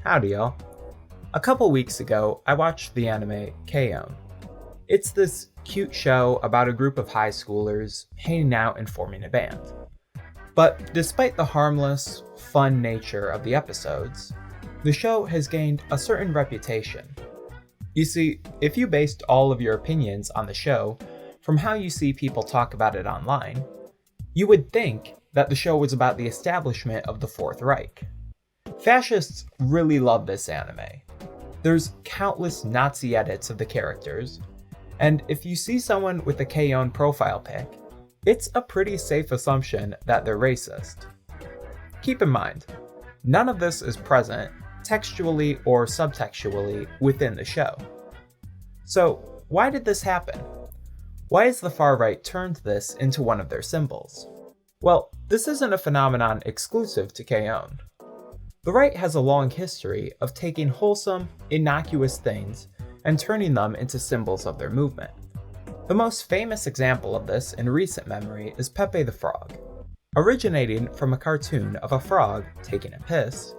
Howdy y'all. A couple weeks ago, I watched the anime K-On! It's this cute show about a group of high schoolers hanging out and forming a band. But despite the harmless, fun nature of the episodes, the show has gained a certain reputation. You see, if you based all of your opinions on the show from how you see people talk about it online, you would think that the show was about the establishment of the Fourth Reich. Fascists really love this anime. There's countless Nazi edits of the characters, and if you see someone with a K-On! Profile pic, it's a pretty safe assumption that they're racist. Keep in mind, none of this is present textually or subtextually within the show. So, why did this happen? Why has the far right turned this into one of their symbols? Well, this isn't a phenomenon exclusive to K-On! The right has a long history of taking wholesome, innocuous things and turning them into symbols of their movement. The most famous example of this in recent memory is Pepe the Frog. Originating from a cartoon of a frog taking a piss,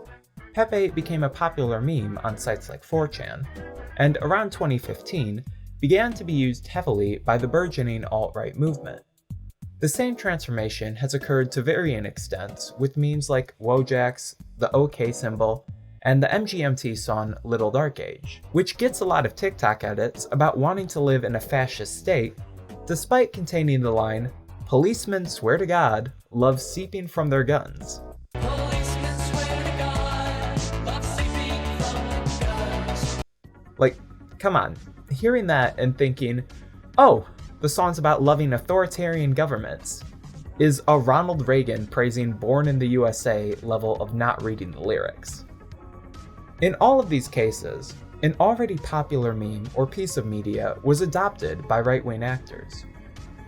Pepe became a popular meme on sites like 4chan, and around 2015 began to be used heavily by the burgeoning alt-right movement. The same transformation has occurred to varying extents with memes like Wojaks, the OK symbol, and the MGMT song Little Dark Age, which gets a lot of TikTok edits about wanting to live in a fascist state, despite containing the line, "Policemen swear to God, love seeping from their guns." Like, come on, hearing that and thinking, oh, the song's about loving authoritarian governments, is a Ronald Reagan praising Born in the USA level of not reading the lyrics. In all of these cases, an already popular meme or piece of media was adopted by right-wing actors.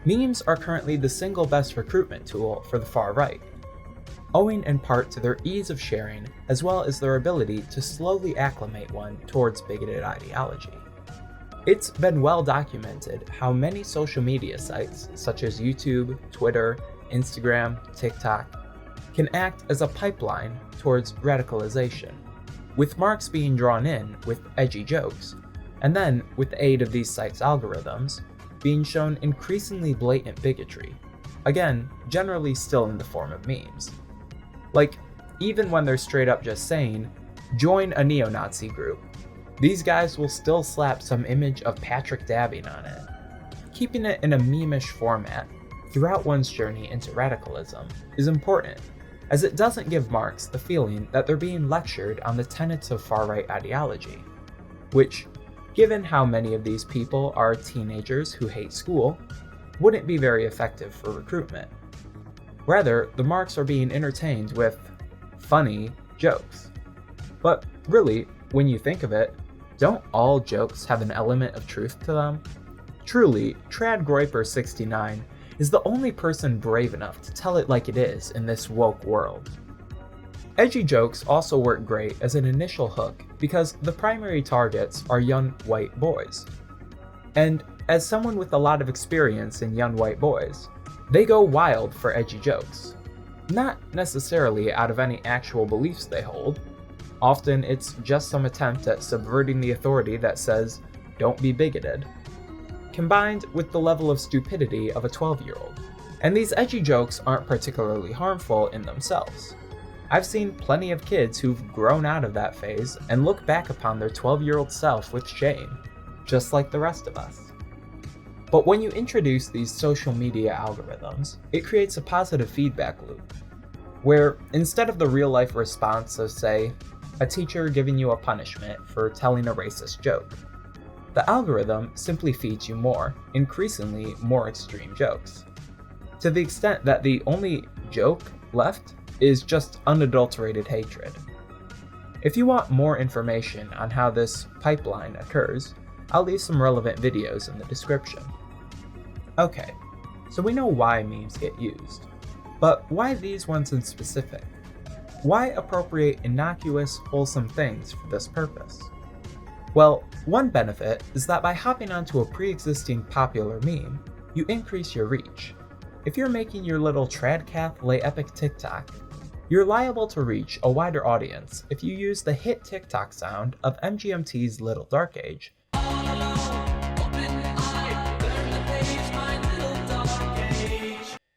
Memes are currently the single best recruitment tool for the far right, owing in part to their ease of sharing as well as their ability to slowly acclimate one towards bigoted ideology. It's been well documented how many social media sites, such as YouTube, Twitter, Instagram, TikTok, can act as a pipeline towards radicalization, with marks being drawn in with edgy jokes, and then, with the aid of these sites' algorithms, being shown increasingly blatant bigotry, again, generally still in the form of memes. Like, even when they're straight up just saying, join a neo-Nazi group, these guys will still slap some image of Patrick dabbing on it. Keeping it in a meme-ish format throughout one's journey into radicalism is important, as it doesn't give marks the feeling that they're being lectured on the tenets of far-right ideology, which, given how many of these people are teenagers who hate school, wouldn't be very effective for recruitment. Rather, the marks are being entertained with funny jokes. But really, when you think of it, don't all jokes have an element of truth to them? Truly, Trad Groiper69 is the only person brave enough to tell it like it is in this woke world. Edgy jokes also work great as an initial hook because the primary targets are young white boys. And as someone with a lot of experience in young white boys, they go wild for edgy jokes. Not necessarily out of any actual beliefs they hold. Often it's just some attempt at subverting the authority that says, don't be bigoted, combined with the level of stupidity of a 12-year-old. And these edgy jokes aren't particularly harmful in themselves. I've seen plenty of kids who've grown out of that phase and look back upon their 12-year-old self with shame, just like the rest of us. But when you introduce these social media algorithms, it creates a positive feedback loop, where instead of the real-life response of, say, a teacher giving you a punishment for telling a racist joke, the algorithm simply feeds you more, increasingly more extreme jokes, to the extent that the only joke left is just unadulterated hatred. If you want more information on how this pipeline occurs, I'll leave some relevant videos in the description. Okay, so we know why memes get used, but why these ones in specific? Why appropriate innocuous, wholesome things for this purpose? Well, one benefit is that by hopping onto a pre-existing popular meme, you increase your reach. If you're making your little tradcath lay epic TikTok, You're liable to reach a wider audience if you use the hit TikTok sound of MGMT's Little Dark Age.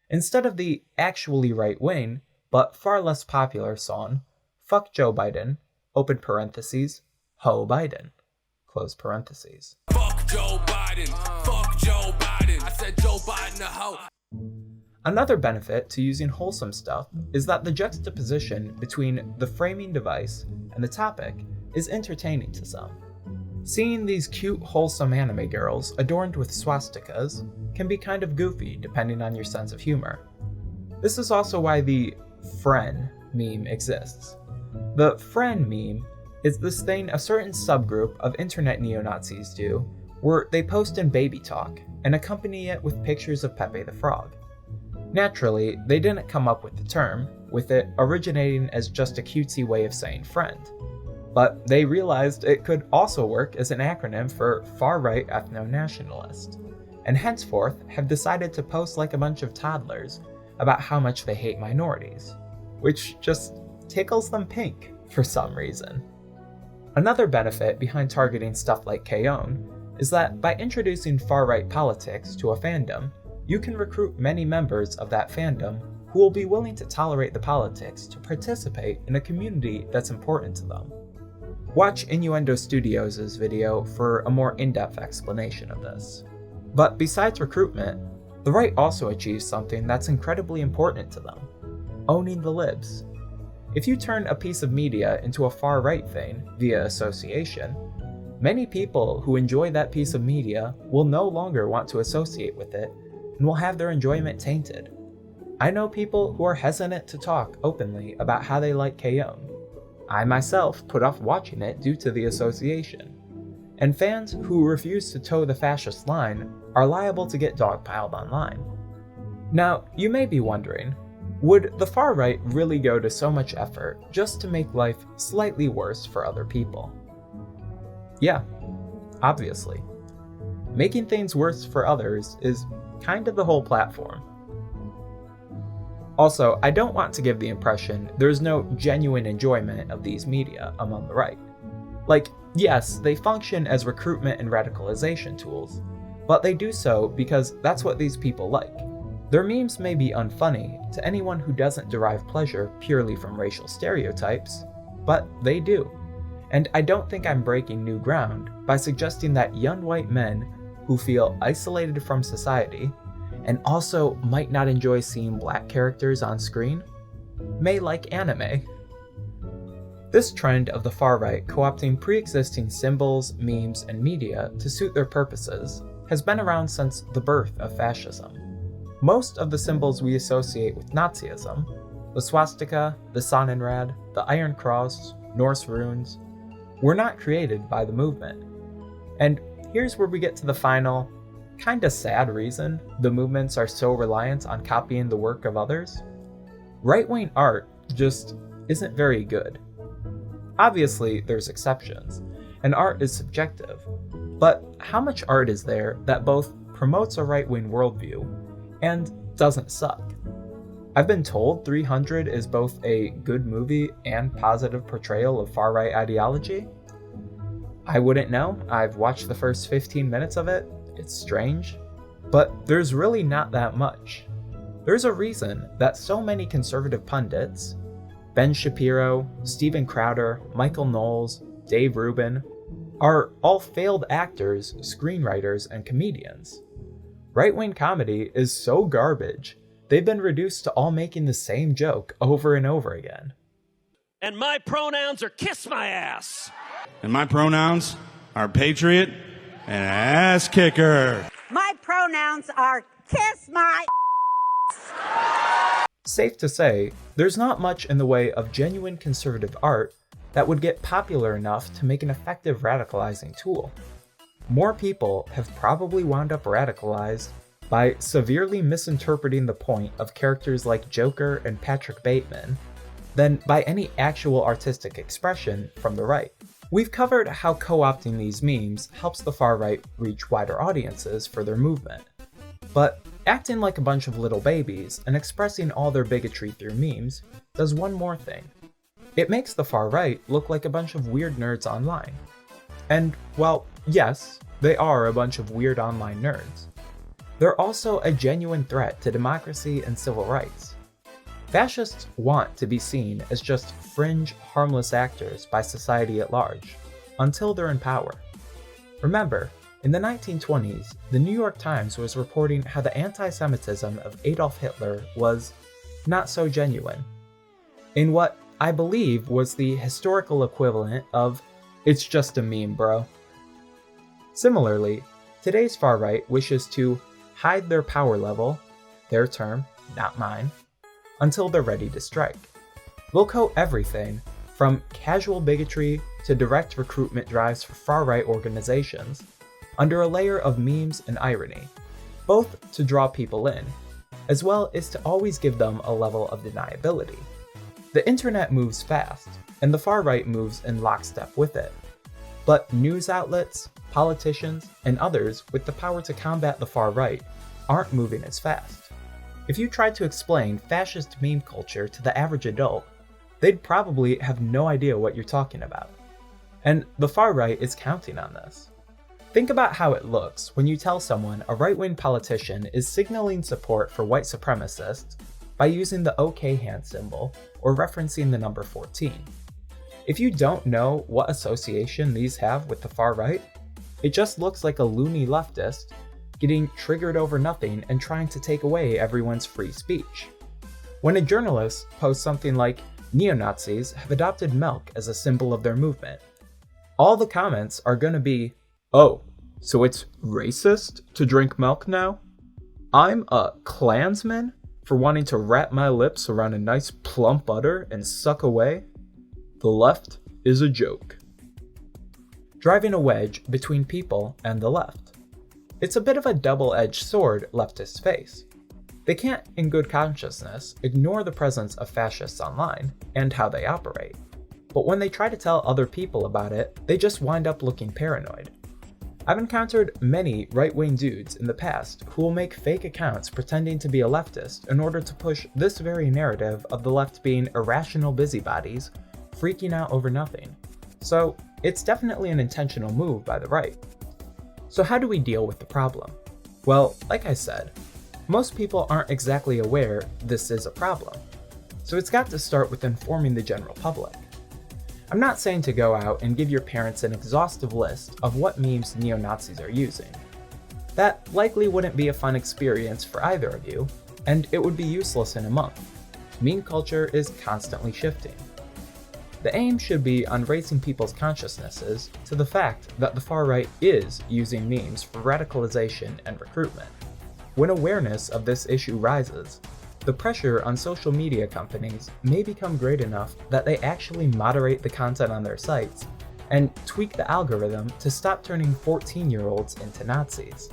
Instead of the actually right-wing, but far less popular song, Fuck Joe Biden, open parentheses, Ho Biden, close parentheses. Fuck Joe Biden, fuck Joe Biden, I said Joe Biden a hoe. Another benefit to using wholesome stuff is that the juxtaposition between the framing device and the topic is entertaining to some. Seeing these cute, wholesome anime girls adorned with swastikas can be kind of goofy depending on your sense of humor. This is also why the Fren meme exists. The Fren meme is this thing a certain subgroup of internet neo-Nazis do, where they post in baby talk and accompany it with pictures of Pepe the Frog. Naturally, they didn't come up with the term, with it originating as just a cutesy way of saying friend. But they realized it could also work as an acronym for far-right ethno-nationalist, and henceforth have decided to post like a bunch of toddlers about how much they hate minorities, which just tickles them pink for some reason. Another benefit behind targeting stuff like K-On! Is that by introducing far-right politics to a fandom, you can recruit many members of that fandom who will be willing to tolerate the politics to participate in a community that's important to them. Watch Innuendo Studios' video for a more in-depth explanation of this. But besides recruitment, the right also achieves something that's incredibly important to them: owning the libs. If you turn a piece of media into a far-right thing via association, many people who enjoy that piece of media will no longer want to associate with it and will have their enjoyment tainted. I know people who are hesitant to talk openly about how they like K-On! I myself put off watching it due to the association. And fans who refuse to toe the fascist line are liable to get dogpiled online. Now, you may be wondering, would the far right really go to so much effort just to make life slightly worse for other people? Yeah, obviously. Making things worse for others is kind of the whole platform. Also, I don't want to give the impression there's no genuine enjoyment of these media among the right. Like, yes, they function as recruitment and radicalization tools, but they do so because that's what these people like. Their memes may be unfunny to anyone who doesn't derive pleasure purely from racial stereotypes, but they do. And I don't think I'm breaking new ground by suggesting that young white men who feel isolated from society and also might not enjoy seeing black characters on screen may like anime. This trend of the far right co-opting pre-existing symbols, memes, and media to suit their purposes has been around since the birth of fascism. Most of the symbols we associate with Nazism, the swastika, the Sonnenrad, the Iron Cross, Norse runes, were not created by the movement. And here's where we get to the final, kinda sad reason the movements are so reliant on copying the work of others. Right-wing art just isn't very good. Obviously, there's exceptions, and art is subjective, but how much art is there that both promotes a right-wing worldview and doesn't suck? I've been told 300 is both a good movie and positive portrayal of far-right ideology. I wouldn't know. I've watched the first 15 minutes of it. It's strange, but there's really not that much. There's a reason that so many conservative pundits, Ben Shapiro, Steven Crowder, Michael Knowles, Dave Rubin, are all failed actors, screenwriters, and comedians. Right-wing comedy is so garbage, they've been reduced to all making the same joke over and over again. And my pronouns are kiss my ass. And my pronouns are patriot and ass kicker. My pronouns are kiss my Safe to say, there's not much in the way of genuine conservative art that would get popular enough to make an effective radicalizing tool. More people have probably wound up radicalized by severely misinterpreting the point of characters like Joker and Patrick Bateman than by any actual artistic expression from the right. We've covered how co-opting these memes helps the far right reach wider audiences for their movement. But acting like a bunch of little babies and expressing all their bigotry through memes does one more thing. It makes the far right look like a bunch of weird nerds online. And, well, yes, they are a bunch of weird online nerds. They're also a genuine threat to democracy and civil rights. Fascists want to be seen as just fringe, harmless actors by society at large, until they're in power. Remember, in the 1920s, the New York Times was reporting how the anti-Semitism of Adolf Hitler was not so genuine, in what I believe was the historical equivalent of, "It's just a meme, bro." Similarly, today's far right wishes to hide their power level, their term, not mine, until they're ready to strike. They'll coat everything from casual bigotry to direct recruitment drives for far-right organizations under a layer of memes and irony, both to draw people in, as well as to always give them a level of deniability. The internet moves fast, and the far right moves in lockstep with it. But news outlets, politicians, and others with the power to combat the far right aren't moving as fast. If you tried to explain fascist meme culture to the average adult, they'd probably have no idea what you're talking about. And the far right is counting on this. Think about how it looks when you tell someone a right-wing politician is signaling support for white supremacists by using the OK hand symbol or referencing the number 14. If you don't know what association these have with the far right, it just looks like a loony leftist getting triggered over nothing and trying to take away everyone's free speech. When a journalist posts something like, "Neo-Nazis have adopted milk as a symbol of their movement," all the comments are gonna be, "Oh, so it's racist to drink milk now? I'm a Klansman for wanting to wrap my lips around a nice plump udder and suck away? The left is a joke." Driving a wedge between people and the left. It's a bit of a double-edged sword leftists face. They can't, in good consciousness, ignore the presence of fascists online and how they operate. But when they try to tell other people about it, they just wind up looking paranoid. I've encountered many right-wing dudes in the past who will make fake accounts pretending to be a leftist in order to push this very narrative of the left being irrational busybodies, freaking out over nothing. So it's definitely an intentional move by the right. So how do we deal with the problem? Well, like I said, most people aren't exactly aware this is a problem. So it's got to start with informing the general public. I'm not saying to go out and give your parents an exhaustive list of what memes neo-Nazis are using. That likely wouldn't be a fun experience for either of you, and it would be useless in a month. Meme culture is constantly shifting. The aim should be on raising people's consciousnesses to the fact that the far right is using memes for radicalization and recruitment. When awareness of this issue rises, the pressure on social media companies may become great enough that they actually moderate the content on their sites and tweak the algorithm to stop turning 14-year-olds into Nazis.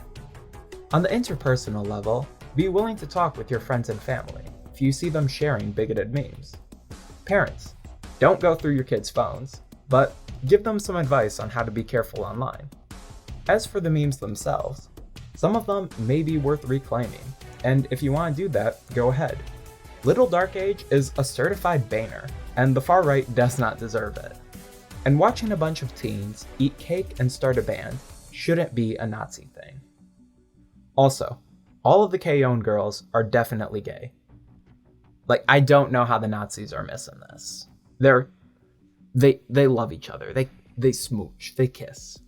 On the interpersonal level, be willing to talk with your friends and family if you see them sharing bigoted memes. Parents, don't go through your kids' phones, but give them some advice on how to be careful online. As for the memes themselves, some of them may be worth reclaiming, and if you want to do that, go ahead. Little Dark Age is a certified baner, and the far right does not deserve it. And watching a bunch of teens eat cake and start a band shouldn't be a Nazi thing. Also, all of the K-own girls are definitely gay. Like, I don't know how the Nazis are missing this. They love each other. They smooch. They kiss.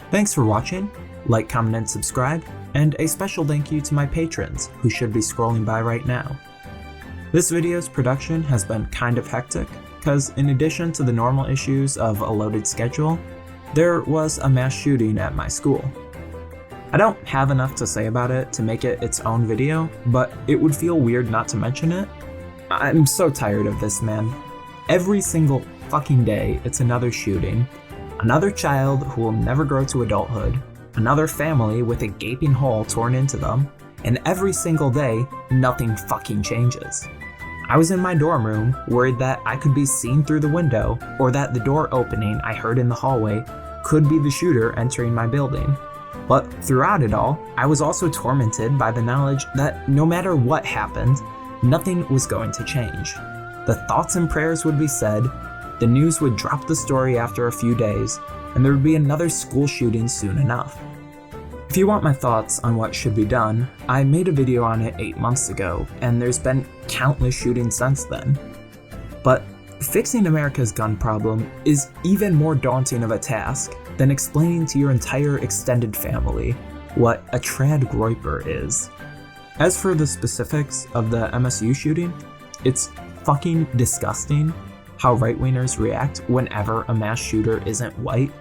Thanks for watching. Like, comment, and subscribe. And a special thank you to my patrons, who should be scrolling by right now. This video's production has been kind of hectic, because in addition to the normal issues of a loaded schedule, there was a mass shooting at my school. I don't have enough to say about it to make it its own video, but it would feel weird not to mention it. I'm so tired of this, man. Every single fucking day, it's another shooting, another child who will never grow to adulthood, another family with a gaping hole torn into them, and every single day, nothing fucking changes. I was in my dorm room, worried that I could be seen through the window, or that the door opening I heard in the hallway could be the shooter entering my building. But throughout it all, I was also tormented by the knowledge that no matter what happened, nothing was going to change. The thoughts and prayers would be said, the news would drop the story after a few days, and there would be another school shooting soon enough. If you want my thoughts on what should be done, I made a video on it 8 months ago, and there's been countless shootings since then. But fixing America's gun problem is even more daunting of a task than explaining to your entire extended family what a trad groiper is. As for the specifics of the MSU shooting, it's fucking disgusting how right-wingers react whenever a mass shooter isn't white.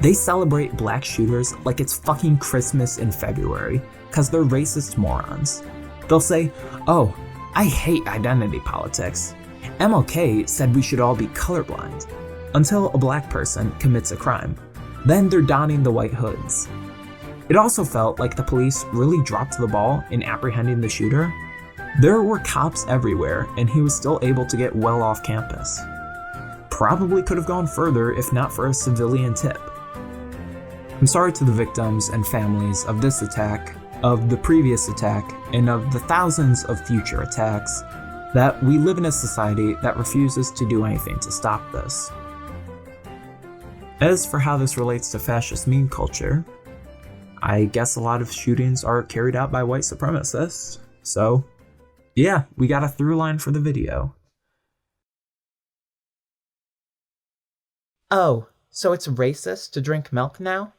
They celebrate black shooters like it's fucking Christmas in February, cause they're racist morons. They'll say, oh, I hate identity politics. MLK said we should all be colorblind, until a black person commits a crime. Then they're donning the white hoods. It also felt like the police really dropped the ball in apprehending the shooter. There were cops everywhere, and he was still able to get well off campus. Probably could have gone further if not for a civilian tip. I'm sorry to the victims and families of this attack, of the previous attack, and of the thousands of future attacks, that we live in a society that refuses to do anything to stop this. As for how this relates to fascist meme culture, I guess a lot of shootings are carried out by white supremacists, so yeah, we got a through line for the video. Oh, so it's racist to drink milk now?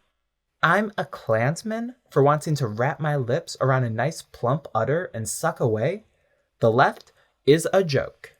I'm a Klansman for wanting to wrap my lips around a nice plump udder and suck away? The left is a joke.